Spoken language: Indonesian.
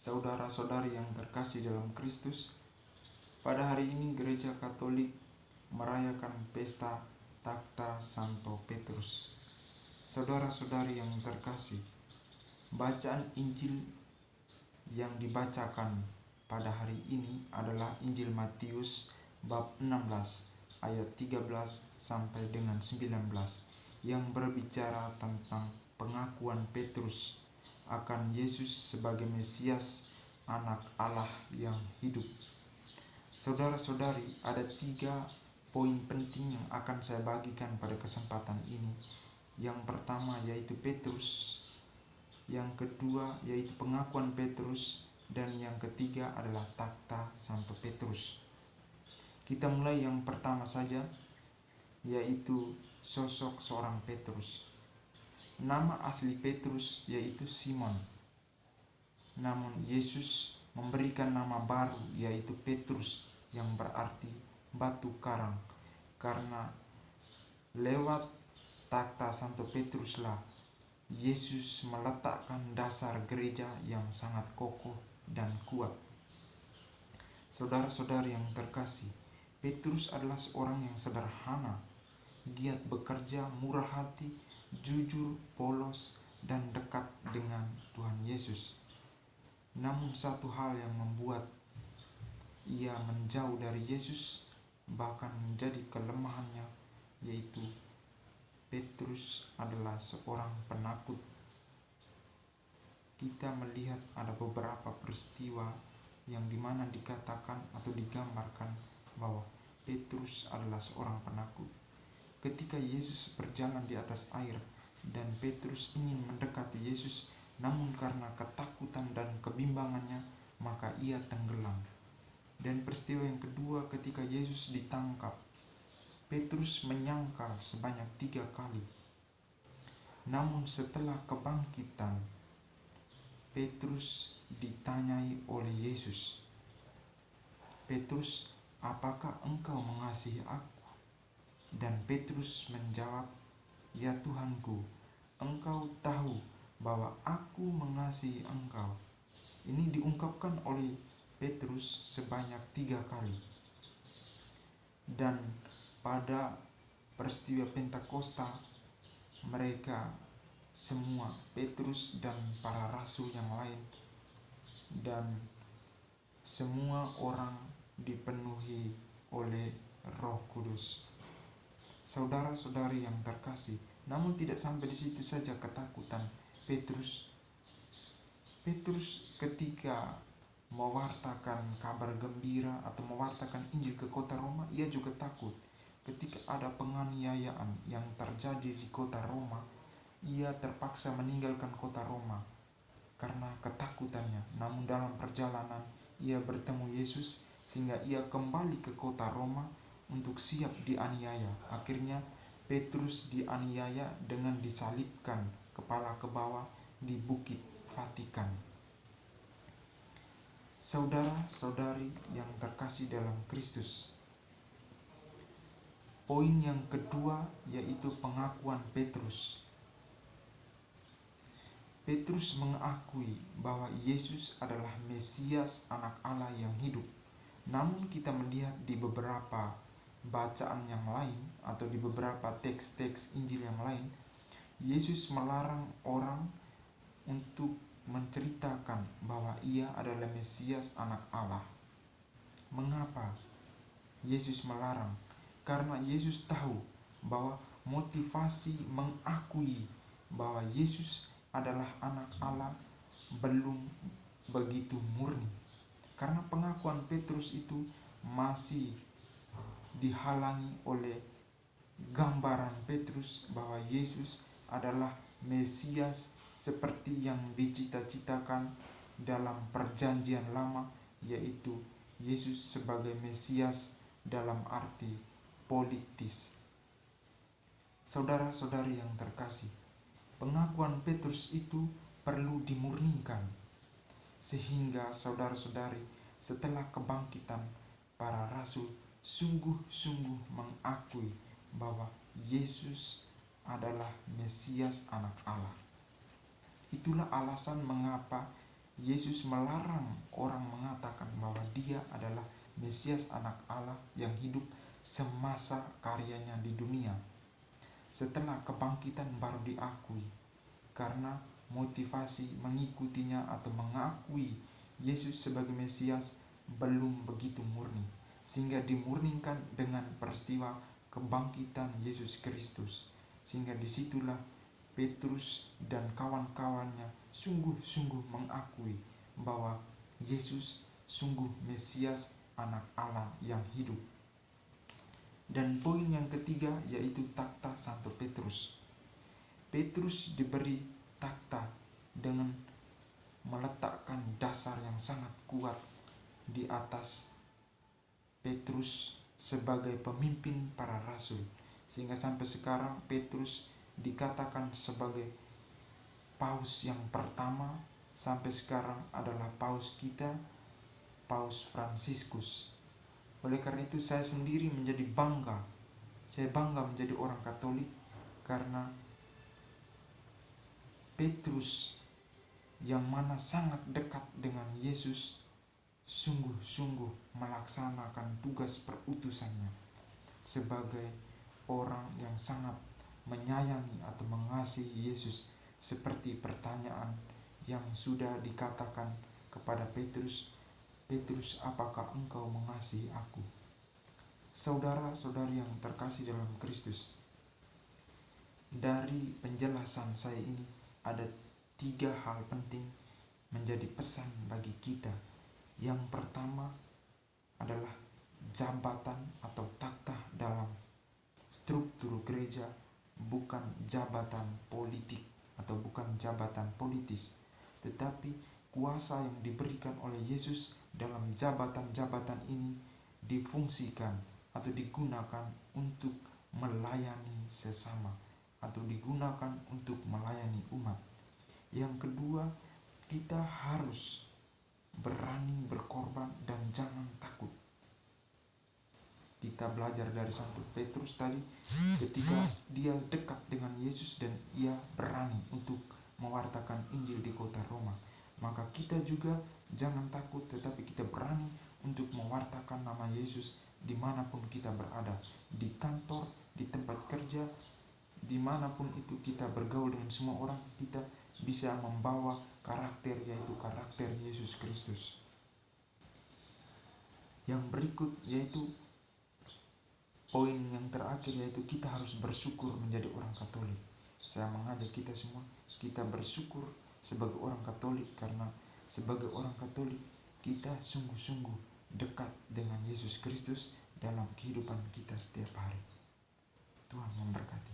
Saudara-saudari yang terkasih dalam Kristus, pada hari ini Gereja Katolik merayakan pesta Takhta Santo Petrus. Saudara-saudari yang terkasih, bacaan Injil yang dibacakan pada hari ini adalah Injil Matius bab 16 ayat 13 sampai dengan 19 yang berbicara tentang pengakuan Petrus akan Yesus sebagai Mesias, Anak Allah yang hidup. Saudara-saudari, ada 3 poin penting yang akan saya bagikan pada kesempatan ini. Yang pertama yaitu Petrus, yang kedua yaitu pengakuan Petrus, dan yang ketiga adalah takhta Santo Petrus. Kita mulai yang pertama saja, yaitu sosok seorang Petrus. Nama asli Petrus yaitu Simon. Namun Yesus memberikan nama baru yaitu Petrus yang berarti batu karang, karena lewat takhta Santo Petruslah Yesus meletakkan dasar gereja yang sangat kokoh dan kuat. Saudara-saudari yang terkasih, Petrus adalah seorang yang sederhana, giat bekerja, murah hati, jujur, polos, dan dekat dengan Tuhan Yesus. Namun satu hal yang membuat ia menjauh dari Yesus, bahkan menjadi kelemahannya, yaitu Petrus adalah seorang penakut. Kita melihat ada beberapa peristiwa yang dimana dikatakan atau digambarkan bahwa Petrus adalah seorang penakut. Ketika Yesus berjalan di atas air dan Petrus ingin mendekati Yesus, namun karena ketakutan dan kebimbangannya maka ia tenggelam. Dan peristiwa yang kedua, ketika Yesus ditangkap, Petrus menyangkal sebanyak 3 kali. Namun setelah kebangkitan, Petrus ditanyai oleh Yesus, "Petrus, apakah engkau mengasihi aku?" Dan Petrus menjawab, "Ya Tuhanku, engkau tahu bahwa aku mengasihi engkau." Ini diungkapkan oleh Petrus sebanyak 3 kali. Dan pada peristiwa Pentakosta, mereka semua, Petrus dan para rasul yang lain, dan semua orang dipenuhi oleh Roh Kudus. Saudara-saudari yang terkasih, namun tidak sampai di situ saja ketakutan Petrus. Petrus ketika mewartakan kabar gembira atau mewartakan Injil ke kota Roma, ia juga takut. Ketika ada penganiayaan yang terjadi di kota Roma, ia terpaksa meninggalkan kota Roma karena ketakutannya. Namun dalam perjalanan ia bertemu Yesus sehingga ia kembali ke kota Roma untuk siap dianiaya. Akhirnya Petrus dianiaya dengan disalibkan kepala ke bawah di Bukit Vatikan. Saudara-saudari yang terkasih dalam Kristus, poin yang kedua yaitu pengakuan Petrus. Petrus mengakui bahwa Yesus adalah Mesias, Anak Allah yang hidup. Namun kita melihat di beberapa bacaan yang lain atau di beberapa teks-teks Injil yang lain, Yesus melarang orang untuk menceritakan bahwa ia adalah Mesias, Anak Allah. Mengapa Yesus melarang? Karena Yesus tahu bahwa motivasi mengakui bahwa Yesus adalah Anak Allah belum begitu murni. Karena pengakuan Petrus itu masih dihalangi oleh gambaran Petrus bahwa Yesus adalah Mesias seperti yang dicita-citakan dalam perjanjian lama, yaitu Yesus sebagai Mesias dalam arti politis. Saudara-saudari yang terkasih, pengakuan Petrus itu perlu dimurnikan, sehingga saudara-saudari setelah kebangkitan para rasul sungguh-sungguh mengakui bahwa Yesus adalah Mesias, Anak Allah. Itulah alasan mengapa Yesus melarang orang mengatakan bahwa dia adalah Mesias anak Allah yang hidup semasa karyanya di dunia. Setelah kebangkitan baru diakui, karena motivasi mengikutinya atau mengakui Yesus sebagai Mesias belum begitu murni, sehingga dimurnikan dengan peristiwa kebangkitan Yesus Kristus. Sehingga disitulah Petrus dan kawan-kawannya sungguh-sungguh mengakui bahwa Yesus sungguh Mesias anak Allah yang hidup. Dan poin yang ketiga yaitu takhta Santo Petrus. Petrus diberi takhta dengan meletakkan dasar yang sangat kuat di atas Petrus sebagai pemimpin para rasul, sehingga sampai sekarang Petrus dikatakan sebagai paus yang pertama sampai sekarang adalah paus kita, Paus Fransiskus. Oleh karena itu saya sendiri menjadi bangga. Saya bangga menjadi orang Katolik karena Petrus yang mana sangat dekat dengan Yesus sungguh-sungguh melaksanakan tugas perutusannya sebagai orang yang sangat menyayangi atau mengasihi Yesus, seperti pertanyaan yang sudah dikatakan kepada Petrus, "Petrus, apakah engkau mengasihi aku?" Saudara-saudari yang terkasih dalam Kristus, dari penjelasan saya ini ada 3 hal penting menjadi pesan bagi kita. Yang pertama adalah jabatan atau takhta dalam struktur gereja bukan jabatan politik atau bukan jabatan politis, tetapi kuasa yang diberikan oleh Yesus dalam jabatan-jabatan ini difungsikan atau digunakan untuk melayani sesama atau digunakan untuk melayani umat. Yang kedua, kita harus berani berkorban dan jangan takut. Kita belajar dari Santo Petrus tadi, ketika dia dekat dengan Yesus dan ia berani untuk mewartakan Injil di kota Roma. Maka kita juga jangan takut, tetapi kita berani untuk mewartakan nama Yesus dimanapun kita berada, di kantor, di tempat kerja, dimanapun itu kita bergaul dengan semua orang, kita bisa membawa karakter, yaitu karakter Yesus Kristus. Yang berikut yaitu poin yang terakhir, yaitu kita harus bersyukur menjadi orang Katolik. Saya mengajak kita semua, kita bersyukur sebagai orang Katolik, karena sebagai orang Katolik kita sungguh-sungguh dekat dengan Yesus Kristus dalam kehidupan kita setiap hari. Tuhan memberkati.